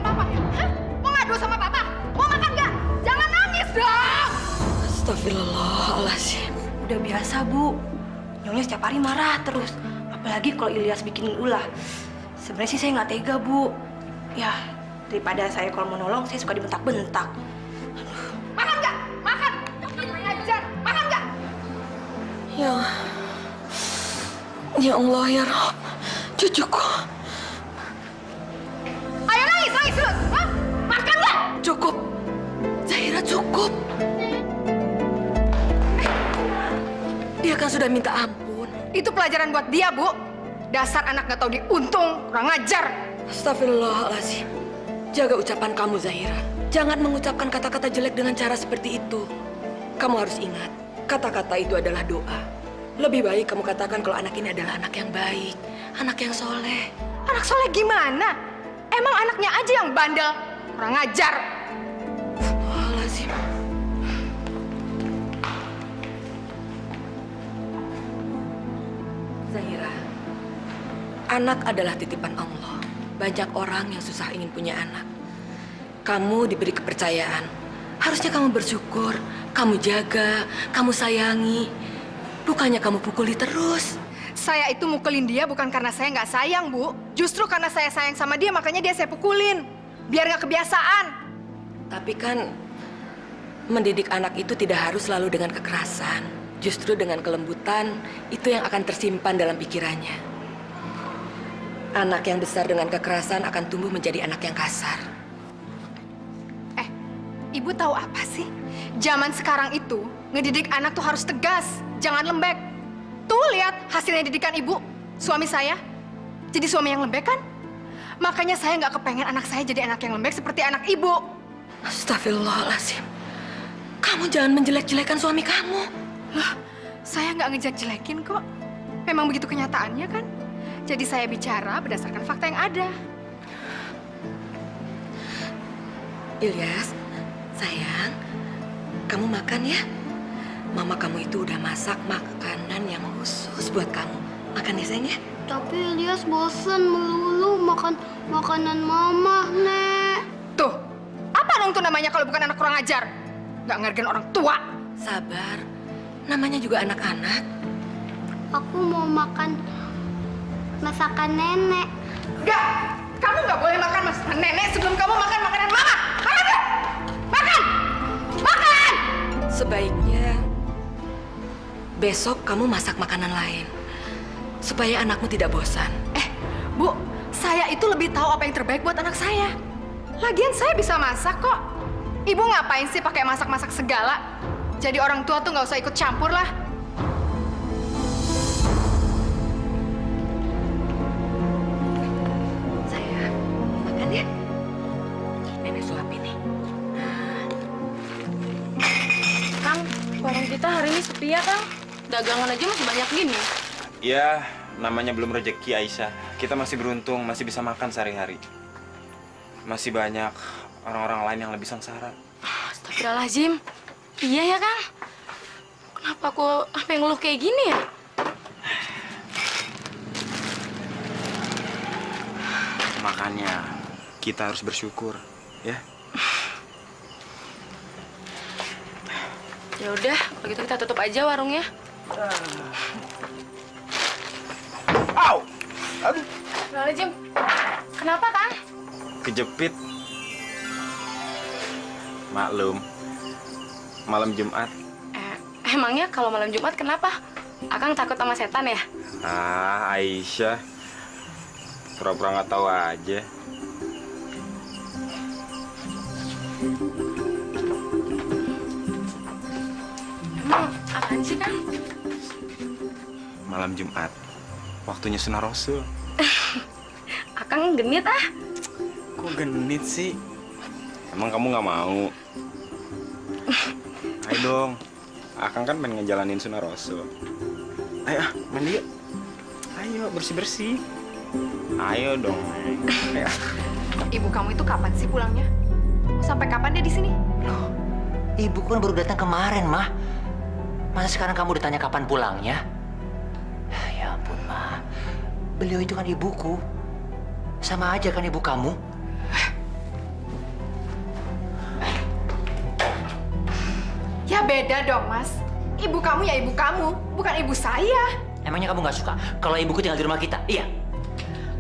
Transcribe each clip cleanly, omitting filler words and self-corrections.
papa ya? Hah? Mau ngadu sama papa? Mau makan nggak? Jangan nangis dong! Astagfirullahaladzim. Udah biasa, Bu. Nyonya setiap hari marah terus. Apalagi kalau Ilyas bikinin ulah. Sebenarnya sih saya nggak tega, Bu. Ya, daripada saya kalau mau nolong, saya suka dibentak-bentak. Makan nggak? Makan! Kurang ajar! Makan nggak? Ya Allah ya Rob, cucuku. Ayo nangis terus! Hah? Makan nggak? Cukup, Zahira cukup. Dia kan sudah minta ampun. Itu pelajaran buat dia, Bu. Dasar anak nggak tahu diuntung, kurang ajar. Astagfirullahaladzim. Jaga ucapan kamu, Zahira. Jangan mengucapkan kata-kata jelek dengan cara seperti itu. Kamu harus ingat, kata-kata itu adalah doa. Lebih baik kamu katakan kalau anak ini adalah anak yang baik, anak yang soleh. Anak soleh gimana? Emang anaknya aja yang bandel, kurang ajar. Astagfirullahaladzim. Zahira, anak adalah titipan Allah. Banyak orang yang susah ingin punya anak. Kamu diberi kepercayaan. Harusnya kamu bersyukur, kamu jaga, kamu sayangi. Bukannya kamu pukuli terus. Saya itu mukulin dia bukan karena saya nggak sayang, Bu. Justru karena saya sayang sama dia, makanya dia saya pukulin. Biar nggak kebiasaan. Tapi kan mendidik anak itu tidak harus selalu dengan kekerasan. Justru dengan kelembutan, itu yang akan tersimpan dalam pikirannya. Anak yang besar dengan kekerasan akan tumbuh menjadi anak yang kasar. Ibu tahu apa sih? Zaman sekarang itu, ngedidik anak tuh harus tegas, jangan lembek. Tuh lihat hasilnya didikan ibu, suami saya. Jadi suami yang lembek kan? Makanya saya nggak kepengen anak saya jadi anak yang lembek seperti anak ibu. Astagfirullahaladzim. Kamu jangan menjelek-jelekan suami kamu. Lah, saya nggak ngejelek-jelekin kok. Memang begitu kenyataannya kan? Jadi saya bicara berdasarkan fakta yang ada. Ilyas, sayang, kamu makan ya. Mama kamu itu udah masak makanan yang khusus buat kamu. Makan ya sayang ya. Tapi Ilyas bosen melulu makan makanan mama, Nek. Tuh, apa dong tuh namanya kalau bukan anak kurang ajar? Nggak ngergain orang tua. Sabar, namanya juga anak-anak. Aku mau makan masakan nenek. Nggak, kamu nggak boleh makan masakan nenek sebelum kamu makan makanan mama. Makan deh! Makan! Makan! Sebaiknya besok kamu masak makanan lain. Supaya anakmu tidak bosan. Bu, saya itu lebih tahu apa yang terbaik buat anak saya. Lagian saya bisa masak kok. Ibu ngapain sih pakai masak-masak segala? Jadi orang tua tuh nggak usah ikut campur lah. Sayang, makan ya. Nenek suapin nih. Kang, warung kita hari ini sepi ya, Kang? Dagangan aja masih banyak gini. Ya, namanya belum rezeki Aisyah. Kita masih beruntung, masih bisa makan sehari-hari. Masih banyak orang-orang lain yang lebih sengsara. Astagfirullahaladzim. Iya ya, Kang? Kenapa aku sampai ngeluh kayak gini ya? Makanya kita harus bersyukur, ya. Ya udah, kalau gitu kita tutup aja warungnya. Au! Aduh, Astagfirullahaladzim. Kenapa, Kang? kejepit. Maklum, malam Jumat. Emangnya kalau malam Jumat kenapa? Akang takut sama setan ya? Ah, Aisyah. Pura-pura nggak tahu aja. Emang apaan sih, Kang? Malam Jumat, waktunya sunah Rasul. Akang genit ah. Kok genit sih? Emang kamu nggak mau? Ayo dong, Akang kan pengen ngejalanin sunah Rasul. Ayo, mandi yuk. Ayo, bersih-bersih. Ayo dong. Ayo. Ibu kamu itu kapan sih pulangnya? Sampai kapan dia di sini? Loh, ibu kan baru datang kemarin, Mah. Masa sekarang kamu ditanya kapan pulangnya? Ya ampun, Mah. Beliau itu kan ibuku. Sama aja kan ibu kamu. Beda dong, Mas. Ibu kamu ya ibu kamu, bukan ibu saya. Emangnya kamu nggak suka kalau ibuku tinggal di rumah kita? Iya.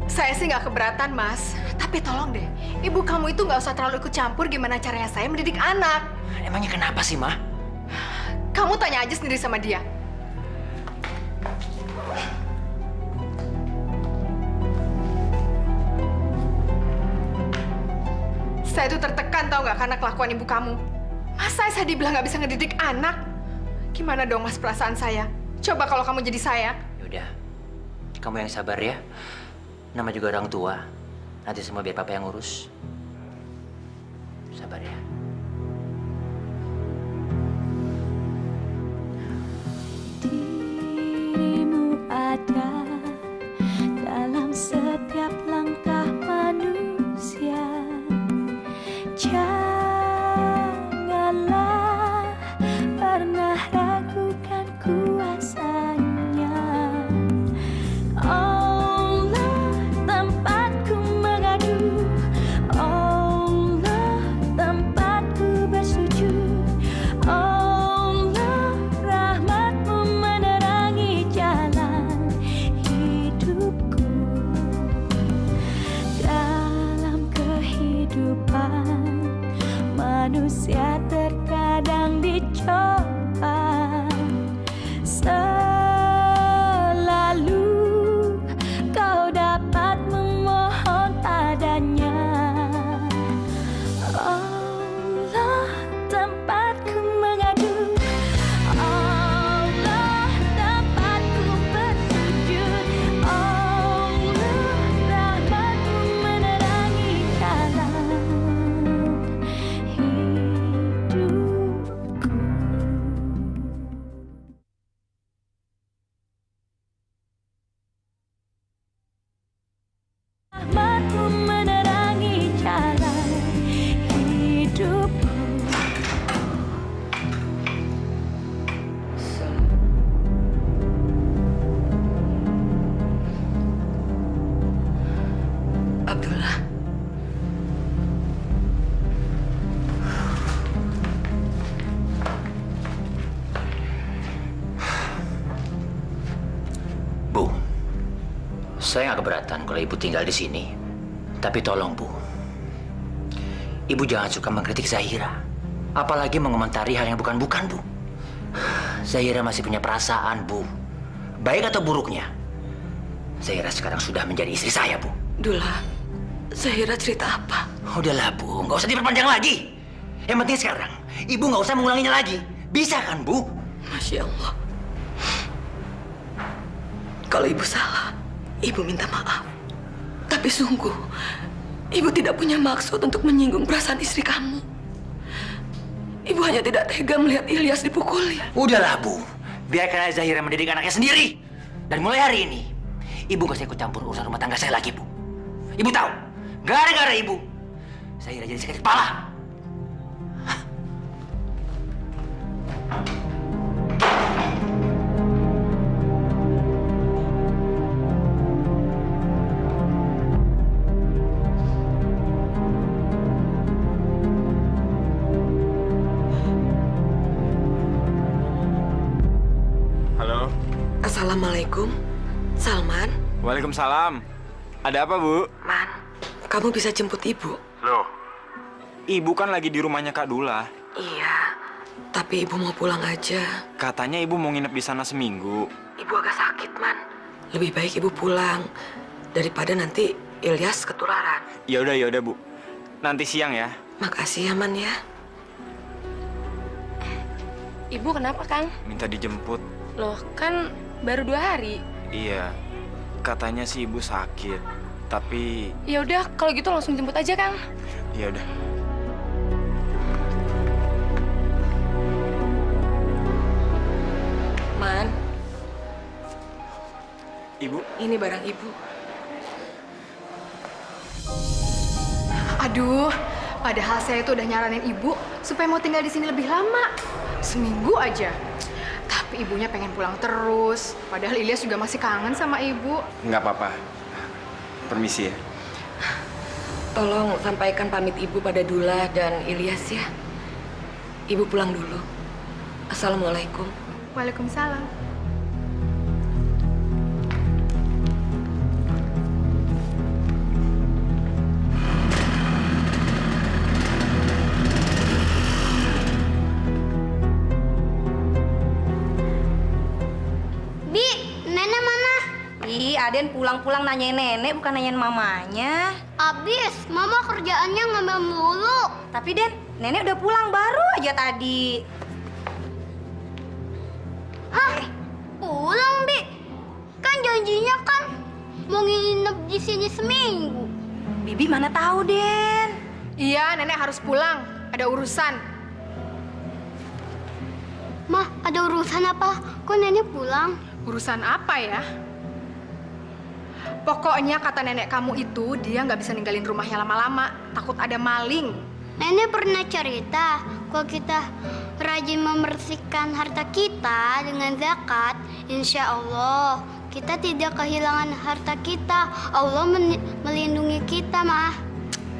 Saya sih nggak keberatan, Mas. Tapi tolong deh, ibu kamu itu nggak usah terlalu ikut campur gimana caranya saya mendidik anak. Emangnya kenapa sih, Ma? Kamu tanya aja sendiri sama dia. Saya tuh tertekan tau nggak karena kelakuan ibu kamu. Masa saya dibilang nggak bisa ngedidik anak? Gimana dong Mas perasaan saya? Coba kalau kamu jadi saya. Yaudah, kamu yang sabar ya. Nama juga orang tua. Nanti semua biar papa yang ngurus. Sabar ya. Dirimu ada dalam setiap langkah manusia. Janganlah pernah ragukan kuasanya. Allah tempatku mengadu, Allah tempatku bersujud, Allah rahmatmu menerangi jalan hidupku. Dalam kehidupan manusia terkadang dicoba, selalu kau dapat memohon padanya. Allah tempatku mengadu, Allah tempatku bersujud, Allah rahmatmu menerangi jalan hidupku. Rahmatmu menerangi jalan hidupku. Abdullah, Bu, saya nggak keberatan kalau ibu tinggal di sini. Tapi tolong, Bu. Ibu jangan suka mengkritik Zahira. Apalagi mengomentari hal yang bukan-bukan, Bu. Zahira masih punya perasaan, Bu. Baik atau buruknya, Zahira sekarang sudah menjadi istri saya, Bu. Dula, Zahira cerita apa? Udahlah, Bu. Nggak usah diperpanjang lagi. Yang penting sekarang, Ibu nggak usah mengulanginya lagi. Bisa kan, Bu? Masya Allah. Kalau ibu salah, ibu minta maaf. Tapi sungguh, ibu tidak punya maksud untuk menyinggung perasaan istri kamu. Ibu hanya tidak tega melihat Ilyas dipukuli. Udahlah, Bu. Biarkan aja Zahira mendidik anaknya sendiri. Dan mulai hari ini, Ibu nggak usah ikut campur urusan rumah tangga saya lagi, Bu. Ibu tahu, gara-gara Ibu, Zahira jadi sakit kepala. Halo. Assalamualaikum, Salman. Waalaikumsalam. Ada apa, Bu? Man, kamu bisa jemput ibu? Loh. Ibu kan lagi di rumahnya Kak Dula. Iya, tapi ibu mau pulang aja. Katanya ibu mau nginep di sana seminggu. Ibu agak sakit, Man. Lebih baik ibu pulang daripada nanti Ilyas ketularan. Ya udah, Bu. Nanti siang ya. Makasih ya, Man ya. Ibu kenapa, Kang? Minta dijemput. Loh, kan baru 2 hari. Iya. Katanya sih ibu sakit. Tapi Ya udah, kalau gitu langsung jemput aja, Kang. ya udah. Man, Ibu, ini barang ibu. Aduh, padahal saya tuh udah nyaranin ibu supaya mau tinggal di sini lebih lama. Seminggu aja. Tapi ibunya pengen pulang terus. Padahal Ilyas juga masih kangen sama ibu. nggak apa-apa. Permisi ya. Tolong sampaikan pamit ibu pada Dula dan Ilyas ya. Ibu pulang dulu. Assalamualaikum. Waalaikumsalam. Bi, nenek mana? Ih, Aden pulang-pulang nanyain nenek bukan nanyain mamanya. Abis, mama kerjaannya ngambil mulu. Tapi Den, nenek udah pulang baru aja tadi. Hah? Pulang, Bi? Kan janjinya kan mau nginep di sini seminggu. Bibi mana tahu, Den. Iya, nenek harus pulang. Ada urusan. Mah, ada urusan apa? Kok nenek pulang? Urusan apa ya? Pokoknya kata nenek kamu itu, dia nggak bisa ninggalin rumahnya lama-lama. Takut ada maling. Nenek pernah cerita, kalau kita rajin membersihkan harta kita dengan zakat, insya Allah kita tidak kehilangan harta kita. Allah melindungi kita, Mah.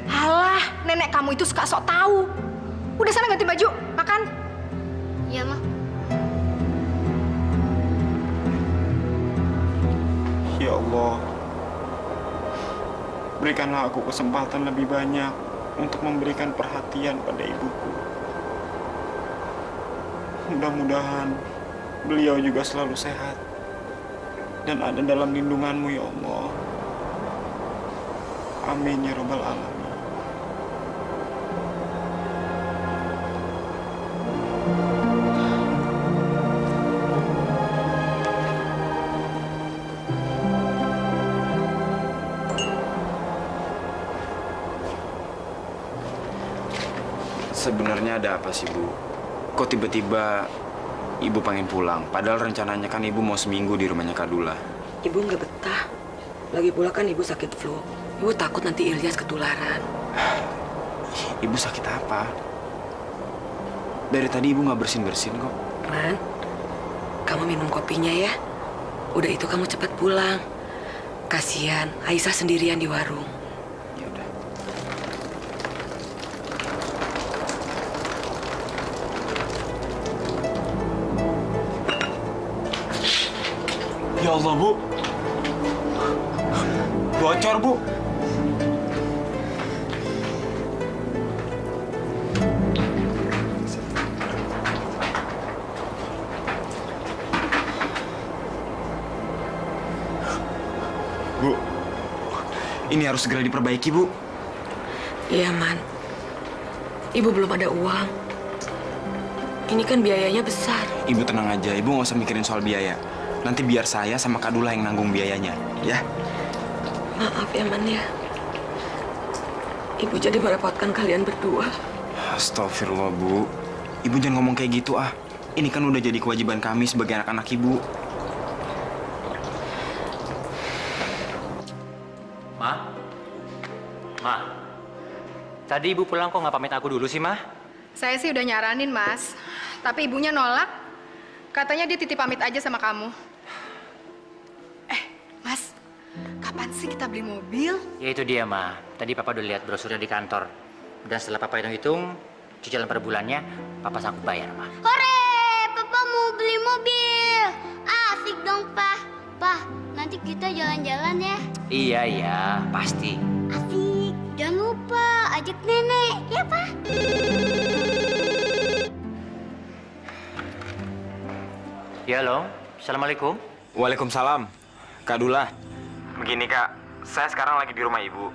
Halah, nenek kamu itu suka sok tahu. Udah sana ganti baju, makan. Ya, Mah. Ya Allah, berikanlah aku kesempatan lebih banyak untuk memberikan perhatian pada ibuku. Mudah-mudahan beliau juga selalu sehat dan ada dalam lindunganmu ya Allah. Amin ya Rabbal Alamin. Sebenarnya ada apa sih, Bu? Kok tiba-tiba Ibu pengen pulang? Padahal rencananya kan Ibu mau seminggu di rumahnya Kadula. Ibu nggak betah. Lagi pula kan ibu sakit flu. Ibu takut nanti Ilyas ketularan. Ibu sakit apa? Dari tadi Ibu nggak bersin-bersin kok. Man, kamu minum kopinya ya. Udah itu kamu cepat pulang. Kasihan Aisyah sendirian di warung. Ya udah. Ya Allah, Bu. Bocor, Bu. Bu, ini harus segera diperbaiki, Bu. Iya, Man. Ibu belum ada uang. Ini kan biayanya besar. Ibu tenang aja, Ibu nggak usah mikirin soal biaya. Nanti biar saya sama Kadula yang nanggung biayanya, ya. Maaf ya, Man ya. Ibu jadi merepotkan kalian berdua. Astagfirullah, Bu. Ibu jangan ngomong kayak gitu, ah. Ini kan udah jadi kewajiban kami sebagai anak-anak Ibu. Ma? Ma? Tadi Ibu pulang kok nggak pamit aku dulu sih, Ma? Saya sih udah nyaranin, Mas. Tapi ibunya nolak. Katanya dia titip pamit aja sama kamu. Mas, kapan sih kita beli mobil? Ya itu dia, Ma. Tadi Papa udah lihat brosurnya di kantor. Dan setelah Papa hitung-hitung, cicilan per bulannya, Papa sanggup bayar, Ma. Hore, Papa mau beli mobil. Asik dong, Pak. Pak, nanti kita jalan-jalan ya. Iya, pasti. Asik. Jangan lupa ajak nenek, ya, Pak? Ya, halo. Assalamualaikum. Waalaikumsalam. Kadula. Begini, Kak. Saya sekarang lagi di rumah Ibu.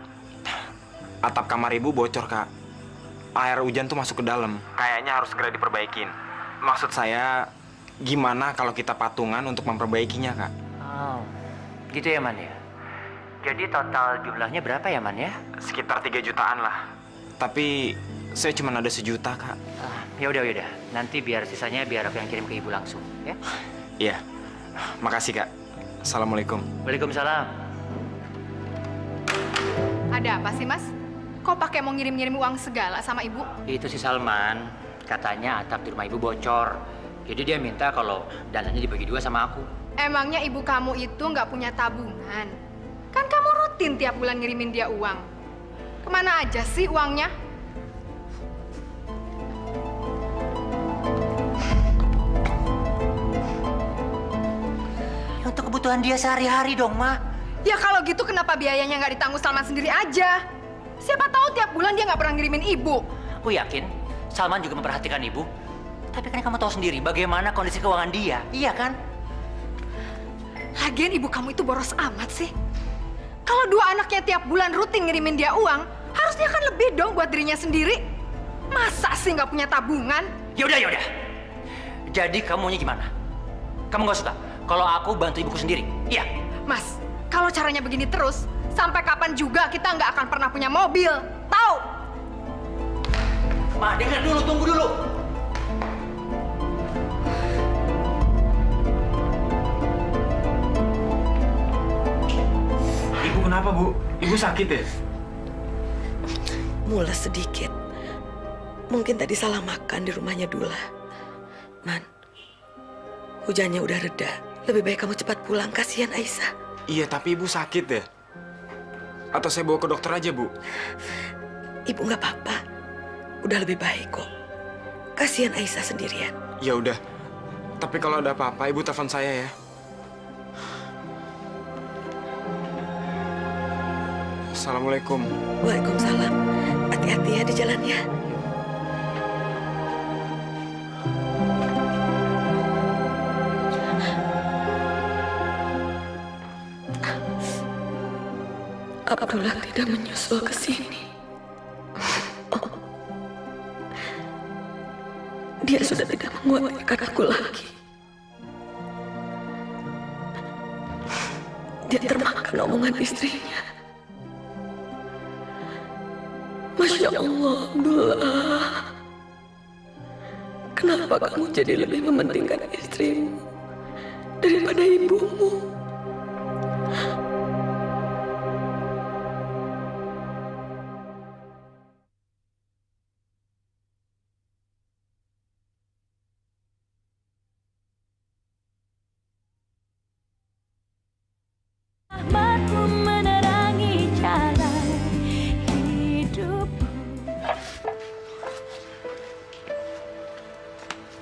Atap kamar Ibu bocor, Kak. Air hujan tuh masuk ke dalam. Kayaknya harus segera diperbaikin. Maksud saya, gimana kalau kita patungan untuk memperbaikinya, Kak? Oh, gitu ya, Man ya? Jadi total jumlahnya berapa ya, Man ya? Sekitar 3 jutaan lah. Tapi saya cuma ada 1 juta, Kak. Ya udah. Nanti biar sisanya biar aku yang kirim ke Ibu langsung, ya? Iya. Makasih, Kak. Assalamualaikum. Waalaikumsalam. Ada apa sih, Mas? Kok pakai mau ngirim-ngirim uang segala sama ibu? Itu si Salman, katanya atap di rumah Ibu bocor. Jadi dia minta kalau dananya dibagi 2 sama aku. Emangnya ibu kamu itu nggak punya tabungan? Kan kamu rutin tiap bulan ngirimin dia uang. Kemana aja sih uangnya? kebutuhan dia sehari-hari dong, Ma. Ya kalau gitu kenapa biayanya nggak ditanggung Salman sendiri aja? Siapa tahu tiap bulan dia nggak pernah ngirimin ibu. Aku yakin Salman juga memperhatikan ibu. Tapi kan kamu tahu sendiri bagaimana kondisi keuangan dia, iya kan? Lagian ibu kamu itu boros amat sih. Kalau dua anaknya tiap bulan rutin ngirimin dia uang, harusnya kan lebih dong buat dirinya sendiri. Masa sih nggak punya tabungan? Yaudah, yaudah. Jadi kamu maunya gimana? Kamu nggak suka kalau aku bantu ibuku sendiri? Iya. Mas, kalau caranya begini terus, sampai kapan juga kita nggak akan pernah punya mobil. Tahu? Ma, dengar dulu, tunggu dulu. Ibu kenapa, Bu? Ibu sakit ya? Mules sedikit. Mungkin tadi salah makan di rumahnya Dula. Man, hujannya udah reda. Lebih baik kamu cepat pulang, kasihan Aisyah. Iya, tapi ibu sakit ya? Atau saya bawa ke dokter aja, Bu? Ibu nggak apa-apa. Udah lebih baik kok. Kasihan Aisyah sendirian. Ya udah. Tapi kalau ada apa-apa, ibu telepon saya ya. Assalamualaikum. Waalaikumsalam. Hati-hati ya di jalan ya. Abdullah tidak menyusul ke sini. Dia sudah tidak menguatkan aku lagi. Dia termakan omongan istrinya. Masya Allah, Abdullah. Kenapa kamu jadi lebih mementingkan istrimu daripada ibumu? Rahmatmu menerangi jalan hidupku.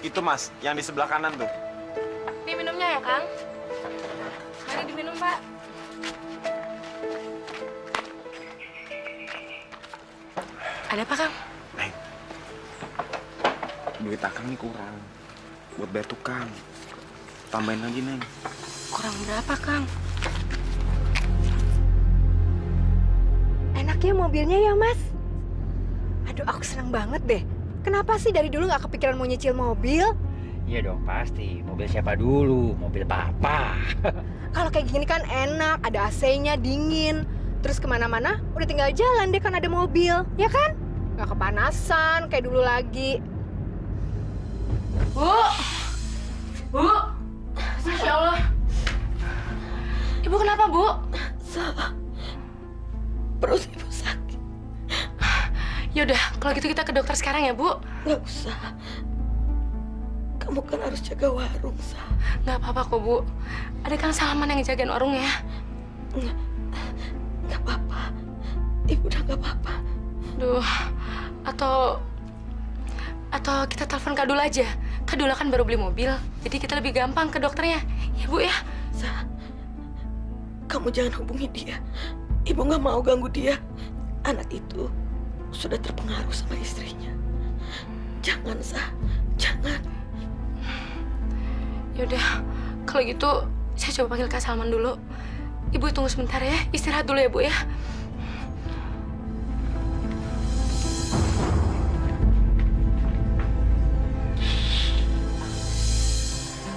Itu Mas, yang di sebelah kanan tuh. Diminumnya ya, Kang? Mari diminum, Pak. Ada apa, Kang? Neng, duit akang nih kurang. Buat bayar tukang. Tambahin lagi, Neng. Kurang berapa, Kang? Enaknya mobilnya ya, Mas. Aduh, aku seneng banget deh. Kenapa sih dari dulu nggak kepikiran mau nyicil mobil? Iya dong, pasti. Mobil siapa dulu? Mobil papa. Kalau kayak gini kan enak, ada AC-nya, dingin. Terus kemana-mana udah tinggal jalan deh kan ada mobil, ya kan? Nggak kepanasan kayak dulu lagi. Bu! Bu! Masya Allah. Ibu kenapa, Bu? Salah. Perut ibu sakit. Yaudah, kalau gitu kita ke dokter sekarang ya, Bu. Nggak usah. Kamu kan harus jaga warung, Sa. Nggak apa-apa kok, Bu. Ada Kang Salman yang jagain warungnya. Nggak apa-apa. Ibu udah nggak apa-apa. Duh, atau kita telepon Kak Dula aja. Kak Dula kan baru beli mobil, jadi kita lebih gampang ke dokternya. Ya, Bu ya. Sa, kamu jangan hubungi dia. Ibu nggak mau ganggu dia. Anak itu sudah terpengaruh sama istrinya. Jangan, Sa. Jangan. Yaudah, kalau gitu saya coba panggil Kak Salman dulu. Ibu tunggu sebentar ya, istirahat dulu ya, Bu ya.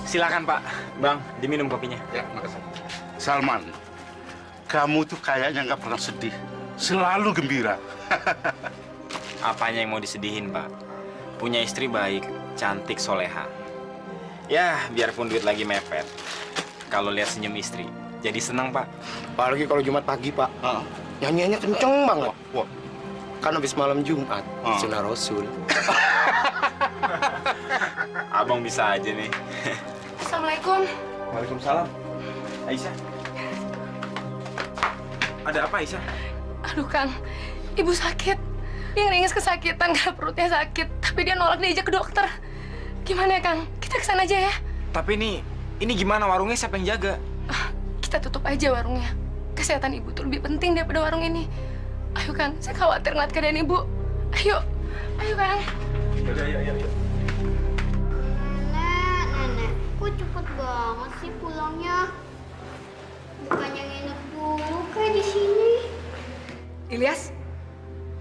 Silakan, Pak. Bang, diminum kopinya. Ya, makasih. Salman, kamu tuh kayaknya nggak pernah sedih. Selalu gembira. Apanya yang mau disedihin, Pak? Punya istri baik, cantik, soleha. Ya, biarpun duit lagi mepet. Kalau lihat senyum istri, jadi senang, Pak. Apalagi kalau Jumat pagi, Pak. Nyanyiannya kenceng banget. Wah. Kan habis malam Jumat, sunnah Rasul. Abang bisa aja nih. Assalamualaikum. Waalaikumsalam. Aisyah. Ada apa, Aisyah? Aduh, Kang. Ibu sakit. Dia ngeringis kesakitan karena perutnya sakit. Tapi dia nolak diajak ke dokter. Gimana ya, Kang? Kita kesana aja ya. Tapi ini gimana warungnya siapa yang jaga? kita tutup aja warungnya. Kesehatan ibu tuh lebih penting daripada warung ini. Ayo Kang, saya khawatir ngeliat keadaan ibu. Ayo, ayo Kang. Nenek, kok cepet banget sih pulangnya? Bukannya nginep dulu kayak di sini. Ilyas,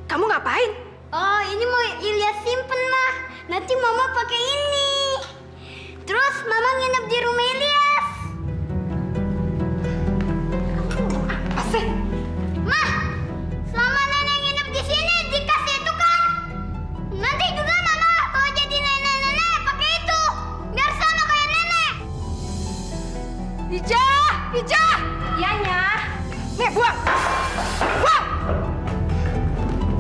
kamu ngapain? Oh, ini mau Ilyas simpen, Mah. Nanti Mama pakai ini. Terus Mama nginep di rumah Ilyas. Apa sih? Mah, selama nenek nginep di sini dikasih itu kan. Nanti juga Mama kalau jadi nenek-nenek pakai itu. Biar sama kayak nenek. Ijah! Ijah! Iya, Nyah. Nih, buang! Buang!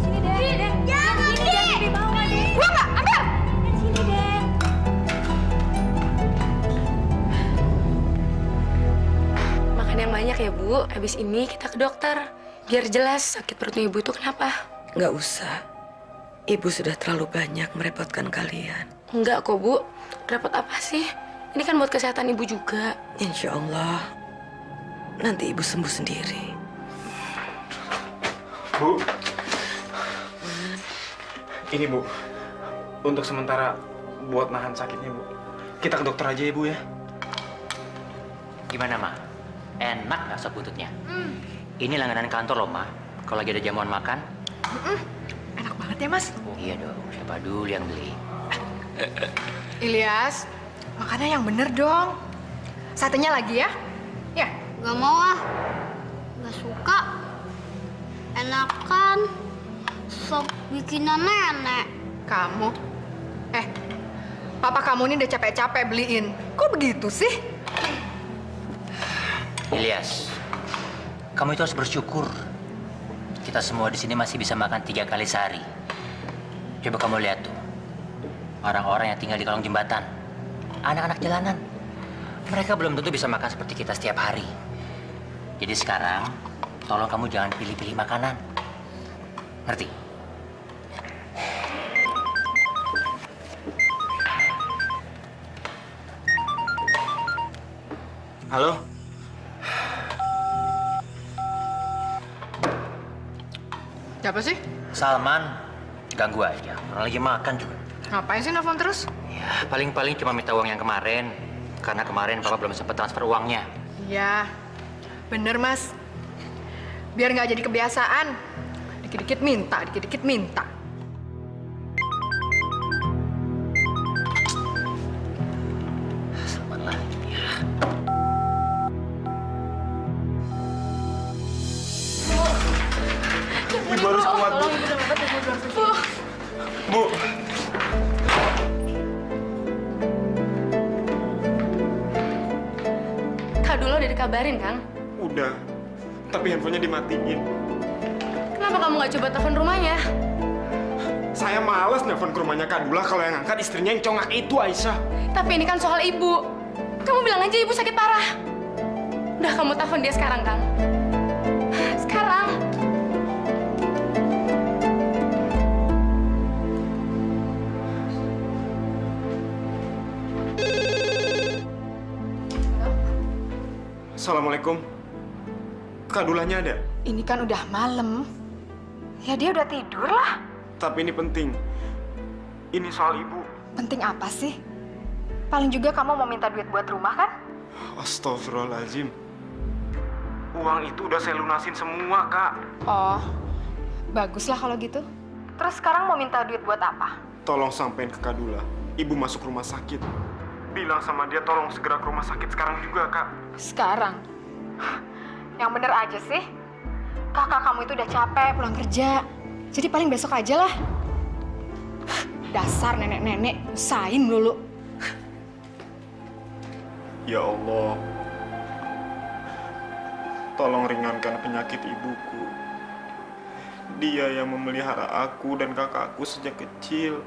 Sini, Den. Jangan, Sini, Den. Bibi bawa, Den. Buang nggak? Ambil! Sini, Den. Makan yang banyak ya Bu. Habis ini kita ke dokter. Biar jelas sakit perutnya ibu itu kenapa. Nggak usah. Ibu sudah terlalu banyak merepotkan kalian. Enggak kok Bu. Repot apa sih? Ini kan buat kesehatan ibu juga. Insya Allah, nanti ibu sembuh sendiri. Bu. Ini Bu. Untuk sementara buat nahan sakitnya Bu. Kita ke dokter aja ya Bu ya. Gimana, Ma? Enak nggak sop buntutnya? Ini langganan kantor loh, Ma. Kalau lagi ada jamuan makan. Enak banget ya, Mas. Oh iya dong, siapa dulu yang beli? Ilyas, makannya yang bener dong. Satenya lagi ya? Ya. Gak mau ah. Gak suka. Enakan sop bikinan nenek. Kamu? Papa kamu ini udah capek-capek beliin. Kok begitu sih? Ilyas, kamu itu harus bersyukur. Kita semua di sini masih bisa makan 3 kali sehari. Coba kamu lihat tuh, orang-orang yang tinggal di kolong jembatan, anak-anak jalanan. Mereka belum tentu bisa makan seperti kita setiap hari. Jadi sekarang, tolong kamu jangan pilih-pilih makanan. Ngerti? Halo? Siapa sih? Salman, ganggu aja. Orang lagi makan juga. Ngapain sih nelfon terus? Ya, paling-paling cuma minta uang yang kemarin. Karena kemarin Papa belum sempat transfer uangnya. Iya, bener Mas. Biar nggak jadi kebiasaan. Dikit-dikit minta, dikit-dikit minta. Salman lagi ya. Ibu harus kuat, Bu. Bu. Kak dulu udah dikabarin, Kang. Udah. Tapi handphonenya dimatiin. Kenapa kamu nggak coba telepon rumahnya? Saya malas nelfon ke rumahnya Kadula kalau yang angkat istrinya yang congak itu, Aisyah. Tapi ini kan soal ibu. Kamu bilang aja ibu sakit parah. Udah kamu telepon dia sekarang, Kang. Sekarang. Assalamualaikum. Kadulanya ada? Ini kan udah malam. Ya dia udah tidur lah. Tapi ini penting. Ini soal ibu. Penting apa sih? Paling juga kamu mau minta duit buat rumah kan? Astagfirullahaladzim. Uang itu udah saya lunasin semua, Kak. Oh, baguslah kalau gitu. Terus sekarang mau minta duit buat apa? Tolong sampein ke Kadula. Ibu masuk rumah sakit. Bilang sama dia tolong segera ke rumah sakit sekarang juga, Kak. Sekarang? Yang bener aja sih. Kakak kamu itu udah capek pulang kerja. Jadi paling besok aja lah. Dasar nenek-nenek, usahain dulu. Ya Allah. Tolong ringankan penyakit ibuku. Dia yang memelihara aku dan kakakku sejak kecil.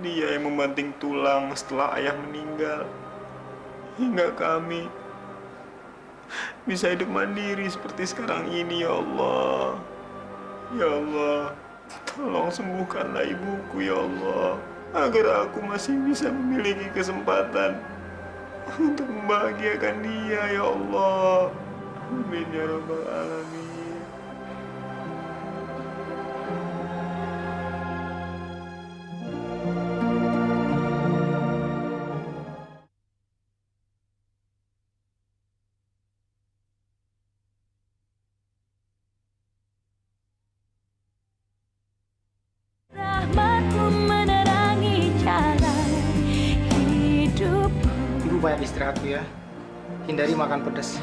Dia yang membanting tulang setelah ayah meninggal. Hingga kami bisa hidup mandiri seperti sekarang ini, ya Allah. Ya Allah, tolong sembuhkanlah ibuku, ya Allah. Agar aku masih bisa memiliki kesempatan untuk membahagiakan dia, ya Allah. Amin ya rabbal alamin. Rahmatmu menerangi jalan hidupku. Ibu banyak istirahat Bu ya. Hindari makan pedas.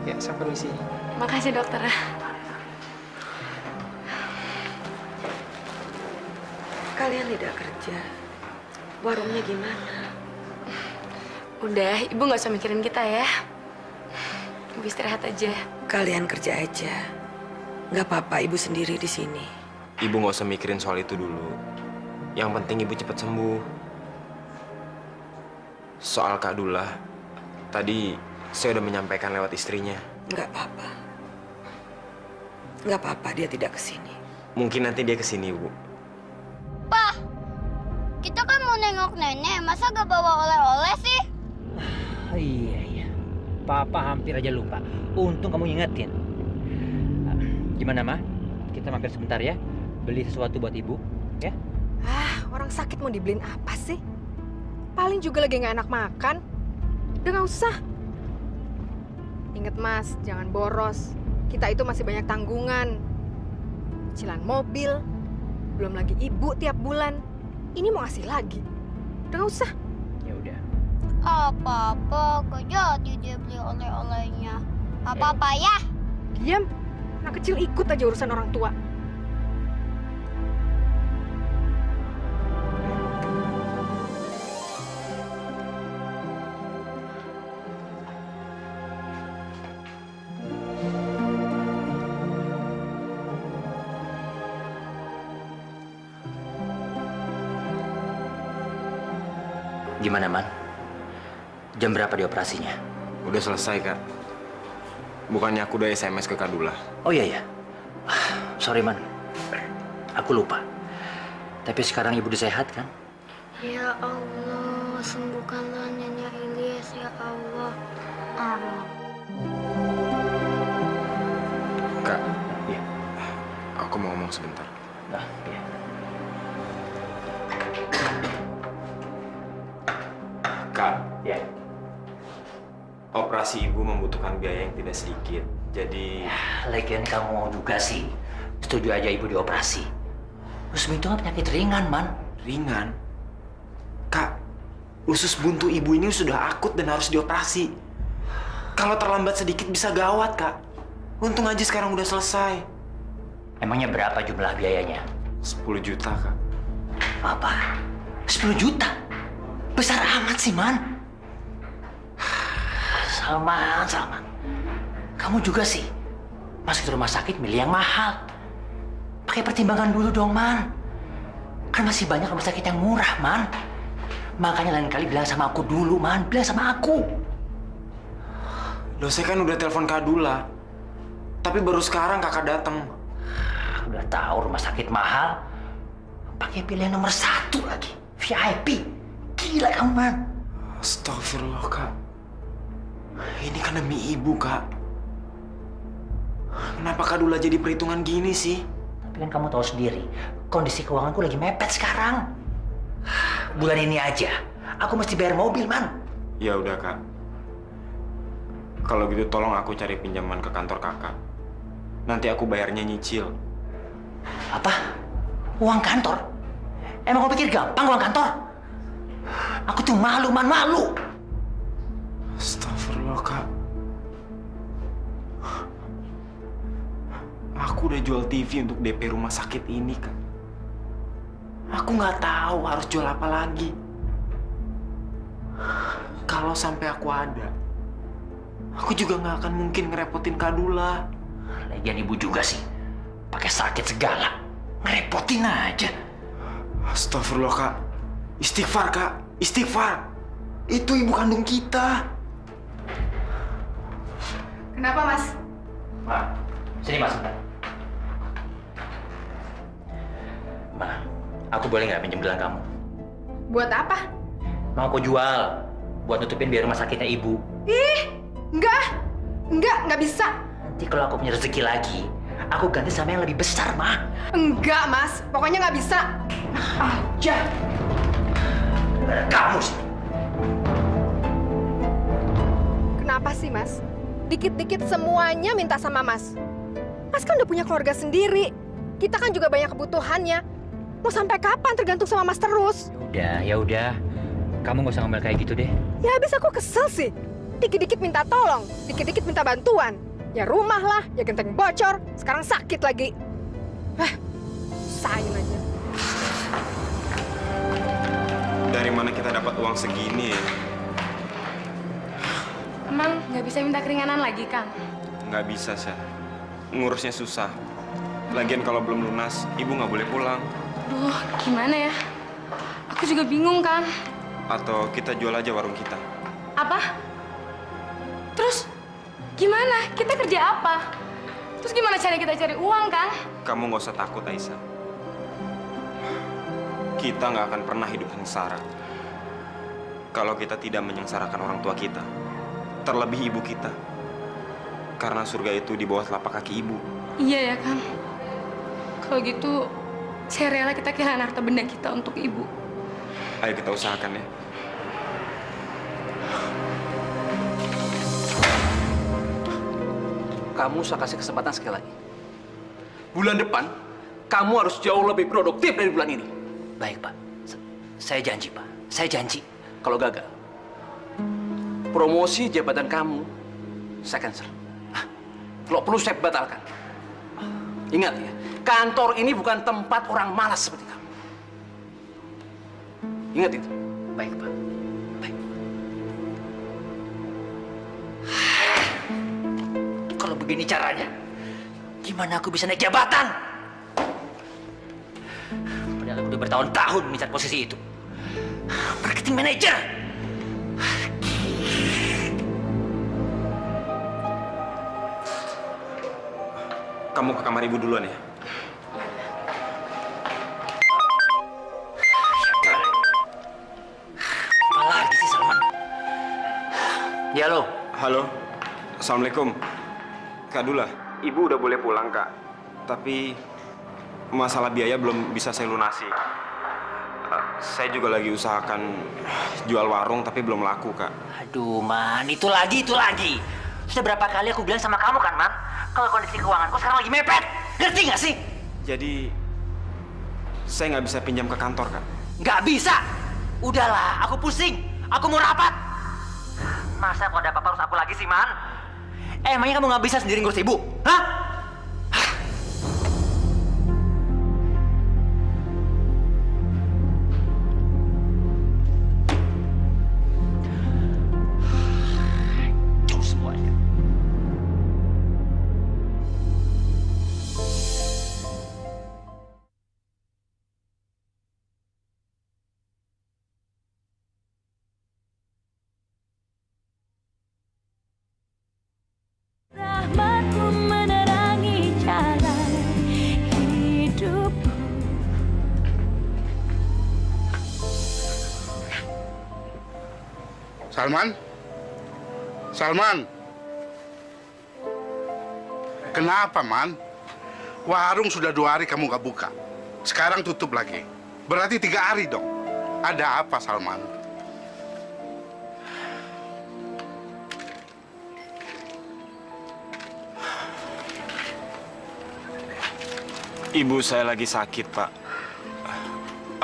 Ya, saya permisi. Makasih dokter. Kalian tidak kerja. Warungnya gimana? Udah, ibu nggak usah mikirin kita ya. Ibu istirahat aja. Kalian kerja aja. Nggak apa-apa, ibu sendiri di sini. Ibu nggak usah mikirin soal itu dulu. Yang penting ibu cepat sembuh. Soal Kak Dula, tadi saya udah menyampaikan lewat istrinya. Nggak apa-apa. Nggak apa-apa, dia tidak kesini. Mungkin nanti dia kesini, Bu. Pa, kita kan mau nengok nenek, masa gak bawa oleh-oleh sih? Iya. Papa hampir aja lupa. Untung kamu ingetin. Gimana, Ma? Kita mampir sebentar ya. Beli sesuatu buat ibu, ya? Orang sakit mau dibeliin apa sih? Paling juga lagi nggak enak makan. Udah nggak usah. Ingat Mas, jangan boros. Kita itu masih banyak tanggungan. Cicilan mobil, belum lagi ibu tiap bulan. Ini mau ngasih lagi. Udah nggak usah. Ya udah. Apa-apa, gak jadi dia beli oleh-olehnya. Apa-apa ya? Diam. Anak kecil ikut aja urusan orang tua. Gimana, Man? Jam berapa dioperasinya? Udah selesai, Kak. Bukannya aku udah SMS ke Kak Dula. Oh iya. Sorry, Man. Aku lupa. Tapi sekarang ibu udah sehat, kan? Ya Allah, sembuhkanlah nenek Ilyas ya Allah. Amin. Kak, Iya. aku mau ngomong sebentar. Nah, iya. Kak, Ya. operasi ibu membutuhkan biaya yang tidak sedikit. Jadi, Lagian kamu mau juga sih. Setuju aja ibu dioperasi. Rusmi itu kan penyakit ringan, Man. ringan. Kak, usus buntu ibu ini sudah akut dan harus dioperasi. Kalau terlambat sedikit bisa gawat, Kak. Untung aja sekarang udah selesai. Emangnya berapa jumlah biayanya? 10 juta, Kak. Apa? 10 juta? Besar amat sih, Man. Salman. Kamu juga sih. Masuk ke rumah sakit milih yang mahal. Pakai pertimbangan dulu dong, Man. Kan masih banyak rumah sakit yang murah, Man. Makanya lain kali bilang sama aku dulu, Man. Bilang sama aku. Loh, saya kan udah telepon Kak Dula. Tapi baru sekarang kakak datang. Udah tahu rumah sakit mahal. Pakai pilihan nomor 1 lagi. VIP. Gila kamu, Man. Astagfirullah, Kak. Ini kan demi ibu, Kak. Kenapa Kak Dula jadi perhitungan gini sih? Tapi kan kamu tahu sendiri, kondisi keuanganku lagi mepet sekarang. Bulan ini aja, aku mesti bayar mobil, Man. Ya udah, Kak. Kalau gitu tolong aku cari pinjaman ke kantor kakak. Nanti aku bayarnya nyicil. Apa? Uang kantor? Emang kau pikir gampang uang kantor? Aku tuh malu, Man, malu. Astagfirullah, Kak. Aku udah jual TV untuk DP rumah sakit ini, Kak. Aku nggak tahu harus jual apa lagi. Kalau sampai aku ada, aku juga nggak akan mungkin ngerepotin Kak Dula. Lagian ibu juga sih, pakai sakit segala, ngerepotin aja. Astagfirullah, Kak. Istighfar, Kak. Istighfar. Itu ibu kandung kita. Kenapa, Mas? Ma, sini masuk. Ma, aku boleh nggak pinjam gelang kamu? Buat apa? Mau aku jual, buat nutupin biaya rumah sakitnya ibu. Ih, enggak. Nggak bisa. Nanti kalau aku punya rezeki lagi, aku ganti sama yang lebih besar, Ma. Enggak, Mas. Pokoknya nggak bisa. Aja. Kamu sih. Kenapa sih, Mas? Dikit-dikit semuanya minta sama Mas. Mas kan udah punya keluarga sendiri. Kita kan juga banyak kebutuhannya. Mau sampai kapan tergantung sama Mas terus? Ya udah. Kamu nggak usah ngomel kayak gitu deh. Ya habis aku kesel sih. Dikit-dikit minta tolong, dikit-dikit minta bantuan. Ya rumah lah, ya genteng bocor, sekarang sakit lagi. Sain aja. Dari mana kita dapat uang segini ya? Emang nggak bisa minta keringanan lagi, Kang? Nggak bisa, Syah. Ngurusnya susah. Lagian kalau belum lunas, ibu nggak boleh pulang. Duh, gimana ya? Aku juga bingung, Kang. Atau kita jual aja warung kita. Apa? Terus gimana? Kita kerja apa? Terus gimana cara kita cari uang, Kang? Kamu nggak usah takut, Aisyah. Kita nggak akan pernah hidup sengsara kalau kita tidak menyengsarakan orang tua kita, terlebih ibu kita. Karena surga itu di bawah telapak kaki ibu. Iya ya, Kang. Kalau gitu, saya rela kita kehilangan harta benda kita untuk ibu. Ayo kita usahakan ya. Kamu saya kasih kesempatan sekali lagi. Bulan depan, kamu harus jauh lebih produktif dari bulan ini. Baik, Pak. Saya janji, Pak. Saya janji. Kalau gagal, promosi jabatan kamu, saya cancel. Kalau perlu saya batalkan. Ingat ya, kantor ini bukan tempat orang malas seperti kamu. Ingat itu. Baik, Pak. Baik. Kalau begini caranya, gimana aku bisa naik jabatan? Padahal aku udah bertahun-tahun mengincar posisi itu. Marketing manager. Kamu ke kamar ibu duluan ya. Apa lagi sih, Salman? Ya, halo. Halo. Assalamualaikum. Kak Dula, ibu udah boleh pulang, Kak. Tapi masalah biaya belum bisa saya lunasi. Saya juga lagi usahakan jual warung tapi belum laku, Kak. Aduh, Man. Itu lagi. Sudah berapa kali aku bilang sama kamu kan, Man? Kalau kondisi keuanganku sekarang lagi mepet. Ngerti nggak sih? Jadi, saya nggak bisa pinjam ke kantor, Kak. Nggak bisa. Udahlah, aku pusing. Aku mau rapat. Masa kalau ada apa-apa harus aku lagi sih, Man? Emangnya kamu nggak bisa sendiri ngurus ibu? Hah? Hancur semuanya. Rahmatmu menerangi jalan hidupku. Salman? Salman? Kenapa, Man? Warung sudah 2 hari kamu nggak buka. Sekarang tutup lagi. Berarti 3 hari dong. Ada apa, Salman? Ibu saya lagi sakit, Pak.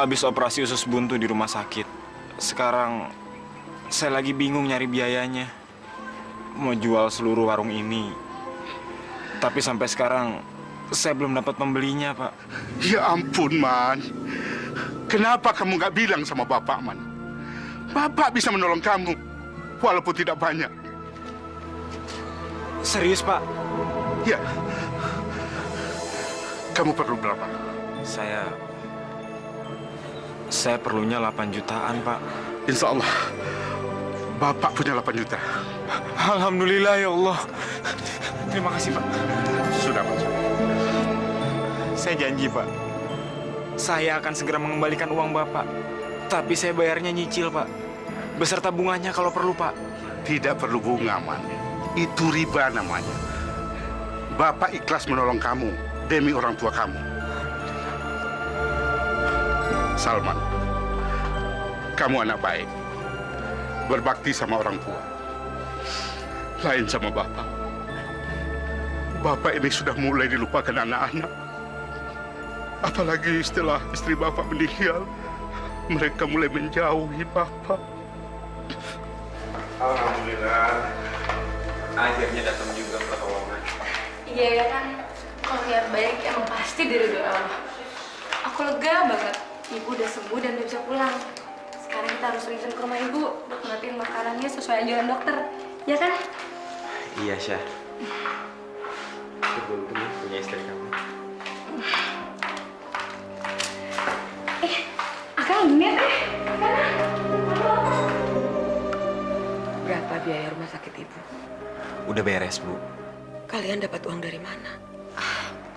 Habis operasi usus buntu di rumah sakit. Sekarang saya lagi bingung nyari biayanya. Mau jual seluruh warung ini. Tapi sampai sekarang saya belum dapat pembelinya, Pak. Ya ampun, Man. Kenapa kamu nggak bilang sama Bapak, Man? Bapak bisa menolong kamu, walaupun tidak banyak. Serius, Pak? Ya. Kamu perlu berapa? Saya perlunya 8 jutaan, Pak. Insya Allah, Bapak punya 8 juta. Alhamdulillah, ya Allah. Terima kasih, Pak. Sudah, Pak. Saya janji, Pak. Saya akan segera mengembalikan uang Bapak. Tapi saya bayarnya nyicil, Pak. Beserta bunganya kalau perlu, Pak. Tidak perlu bunga, Man. Itu riba namanya. Bapak ikhlas menolong kamu demi orang tua kamu. Salman, kamu anak baik. Berbakti sama orang tua. Lain sama Bapak. Bapak ini sudah mulai dilupakan anak-anak. Apalagi setelah istri Bapak meninggal, mereka mulai menjauhi Bapak. Alhamdulillah, akhirnya datang juga pertolongan. Iya ya kan, kalau niat baik emang pasti dari doa Allah. Aku lega banget, ibu udah sembuh dan udah bisa pulang. Sekarang kita harus resign ke rumah ibu buat ngatiin makanannya sesuai anjuran dokter, ya kan? Iya, Syah. Beruntung ya punya istri kamu. Akang ini teh. Berapa biaya rumah sakit ibu? Udah beres, Bu. Kalian dapat uang dari mana?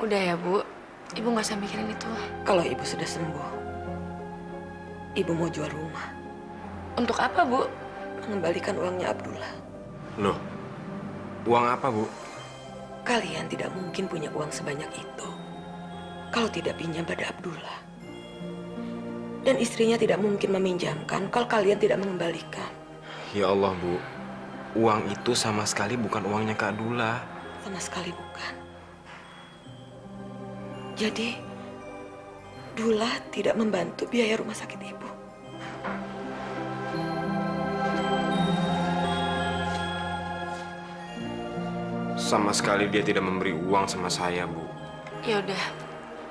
Udah ya bu, ibu nggak usah mikirin itu. Kalau ibu sudah sembuh, ibu mau jual rumah. Untuk apa bu? Mengembalikan uangnya Abdullah. Loh, uang apa, Bu? Kalian tidak mungkin punya uang sebanyak itu kalau tidak pinjam pada Abdullah. Dan istrinya tidak mungkin meminjamkan kalau kalian tidak mengembalikan. Ya Allah, Bu. Uang itu sama sekali bukan uangnya Kak Dula. Sama sekali bukan. Jadi, Dula tidak membantu biaya rumah sakit ibu. Sama sekali dia tidak memberi uang sama saya, Bu. Ya udah,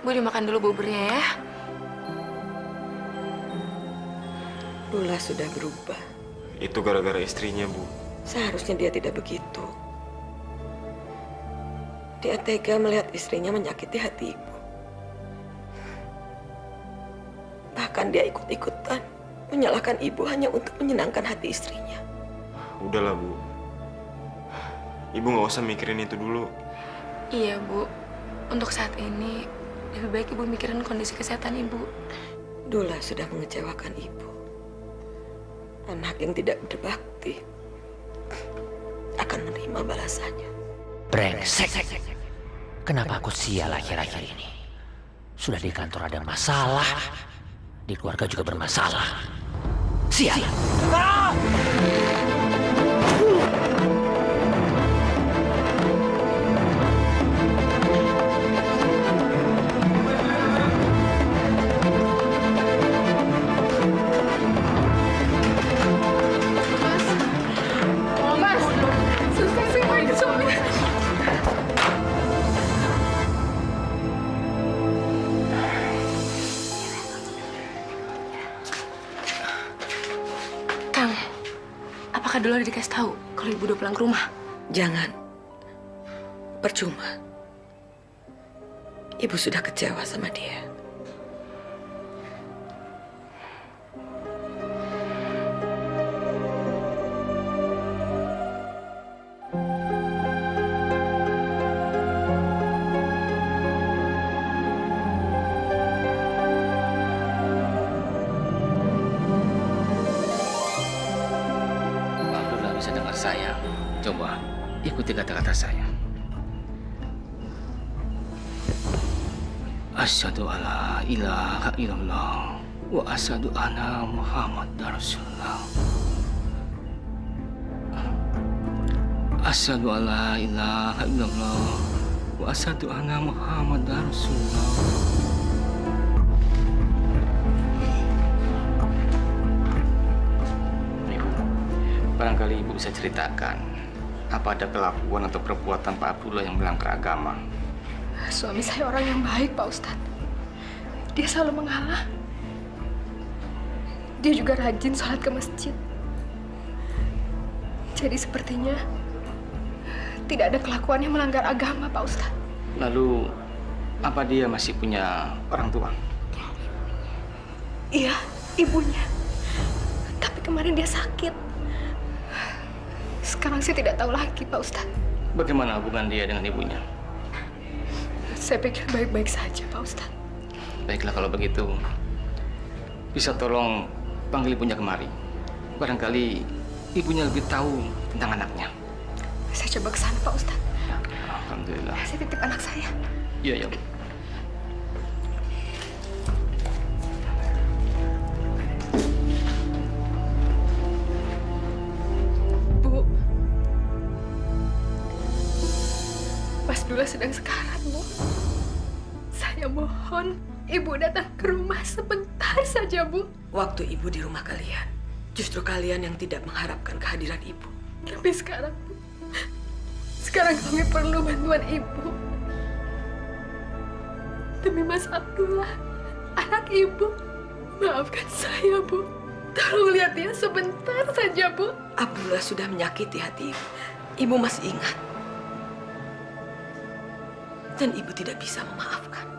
bu dimakan dulu buburnya ya. Dula sudah berubah. Itu gara-gara istrinya, Bu. Seharusnya dia tidak begitu. Dia tega melihat istrinya menyakiti hati ibu. Bahkan dia ikut-ikutan menyalahkan ibu hanya untuk menyenangkan hati istrinya. Udahlah, Bu. Ibu nggak usah mikirin itu dulu. Iya bu, untuk saat ini lebih baik ibu mikirin kondisi kesehatan ibu. Dula sudah mengecewakan ibu. Anak yang tidak berbakti akan menerima balasannya. Brengsek. Kenapa aku sial akhir-akhir ini? Sudah di kantor ada masalah, di keluarga juga bermasalah. Sial. Kang, apakah dulu udah dikasih tahu kalau ibu udah pulang ke rumah? Jangan. Percuma. Ibu sudah kecewa sama dia. Abdullah bisa dengar saya. Coba ikuti kata-kata saya. Asyhadu alla ilaha illallah wa asyhadu anna Muhammadar Rasulullah. Asyhadu alla ilaha illallah wa asyhadu anna Muhammadar Rasulullah. Ibu, barangkali ibu bisa ceritakan apa ada kelakuan atau perbuatan Pak Abdullah yang melanggar agama? Suami saya orang yang baik, Pak Ustadz. Dia selalu mengalah. Dia juga rajin sholat ke masjid. Jadi sepertinya tidak ada kelakuan yang melanggar agama, Pak Ustadz. Lalu, apa dia masih punya orang tua? Iya, ibunya. Tapi kemarin dia sakit. Sekarang saya tidak tahu lagi, Pak Ustadz. Bagaimana hubungan dia dengan ibunya? Saya pikir baik-baik saja, Pak Ustadz. Baiklah kalau begitu, bisa tolong panggil ibunya kemari. Barangkali ibunya lebih tahu tentang anaknya. Saya coba ke sana, Pak Ustadz. Alhamdulillah. Saya titip anak saya. Iya, Bu. Bu, Mas Dula sedang sekarat, Bu. Saya mohon Ibu datang ke rumah sebentar saja, Bu. Waktu ibu di rumah kalian, justru kalian yang tidak mengharapkan kehadiran ibu. Tapi sekarang, Bu, sekarang kami perlu bantuan Ibu. Demi Mas Abdullah, anak Ibu, maafkan saya, Bu. Tolong lihat dia sebentar saja, Bu. Abdullah sudah menyakiti hati ibu. Ibu masih ingat. Dan ibu tidak bisa memaafkan.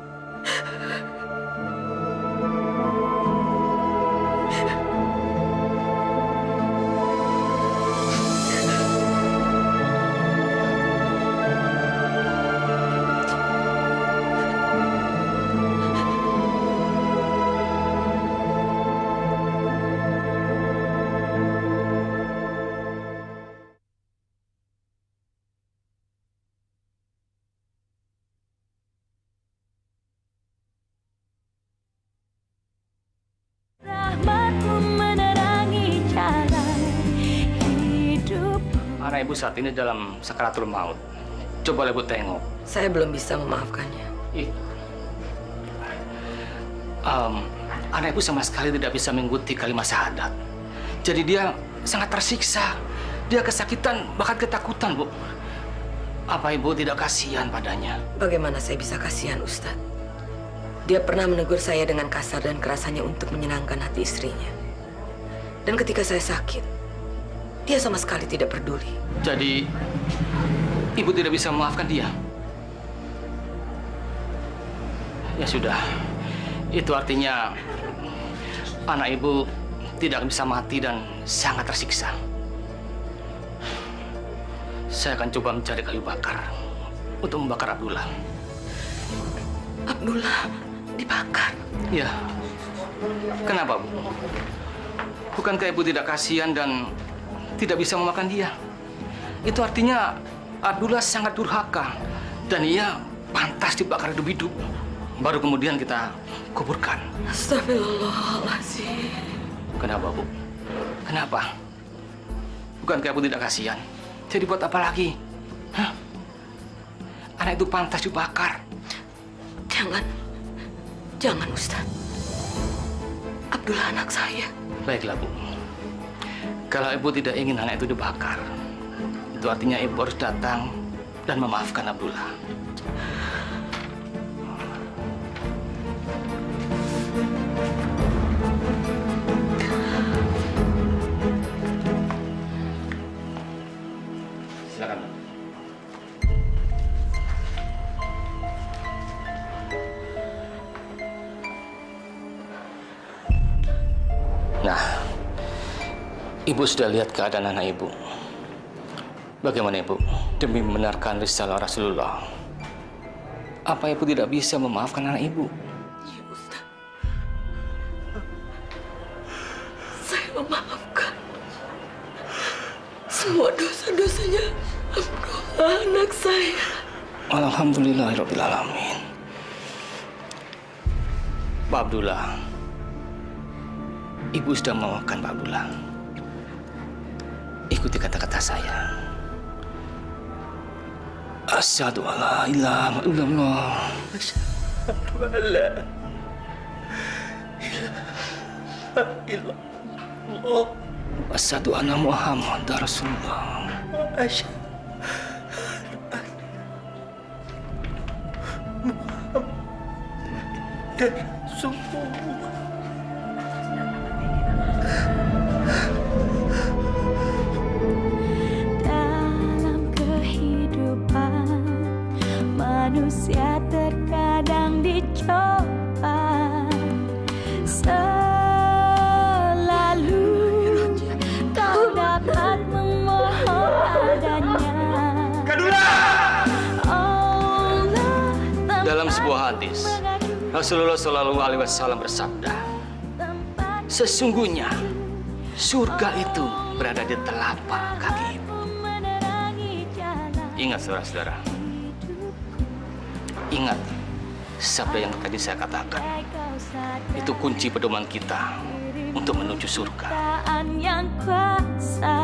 Rahmatmu menerangi jalan hidup. Anak ibu saat ini dalam sakaratul maut. Coba ibu tengok. Saya belum bisa memaafkannya. Ih. Anak ibu sama sekali tidak bisa mengikuti kalimat syahadat. Jadi dia sangat tersiksa. Dia kesakitan, bahkan ketakutan, Bu. Apa ibu tidak kasihan padanya? Bagaimana saya bisa kasihan, Ustadz? Dia pernah menegur saya dengan kasar dan kerasanya untuk menyenangkan hati istrinya. Dan ketika saya sakit, dia sama sekali tidak peduli. Jadi, ibu tidak bisa memaafkan dia? Ya sudah, itu artinya anak ibu tidak bisa mati dan sangat tersiksa. Saya akan coba mencari kayu bakar untuk membakar Abdullah. Abdullah dibakar? Ya. Kenapa, Bu? Bukankah ibu tidak kasihan dan tidak bisa memakan dia? Itu artinya Abdullah sangat durhaka dan ia pantas dibakar hidup-hidup. Baru kemudian kita kuburkan. Astagfirullahaladzim. Kenapa, Bu? Kenapa? Bukankah ibu tidak kasihan? Jadi buat apa lagi? Hah? Anak itu pantas dibakar. Jangan, Ustaz. Abdullah anak saya. Baiklah, Bu. Kalau ibu tidak ingin anak itu dibakar, itu artinya ibu harus datang dan memaafkan Abdullah. Silakan. Nah, ibu sudah lihat keadaan anak ibu. Bagaimana ibu demi membenarkan risalah Rasulullah? Apa ibu tidak bisa memaafkan anak ibu? Iya, Ustaz. Saya memaafkan semua dosa-dosanya Abdullah anak saya. Alhamdulillahirrahmanirrahim. Pak Abdullah, ibu sudah memaafkan Pak Abdullah. Ikuti kata-kata saya. Asyhadu an la ilaha illallah. Asyhadu an la ilaha illallah. Asyhadu anna Muhammadar Rasulullah. Asyhadu Muhammadar Rasulullah. Dalam kehidupan manusia terkadang dicoba, selalu kau dapat memohon adanya. Dalam sebuah hadis, Rasulullah Shallallahu Alaihi Wasallam bersabda, sesungguhnya surga itu berada di telapak kaki ibu. Ingat, saudara-saudara. Ingat sabda yang tadi saya katakan. Itu kunci pedoman kita untuk menuju surga. Yang kuasa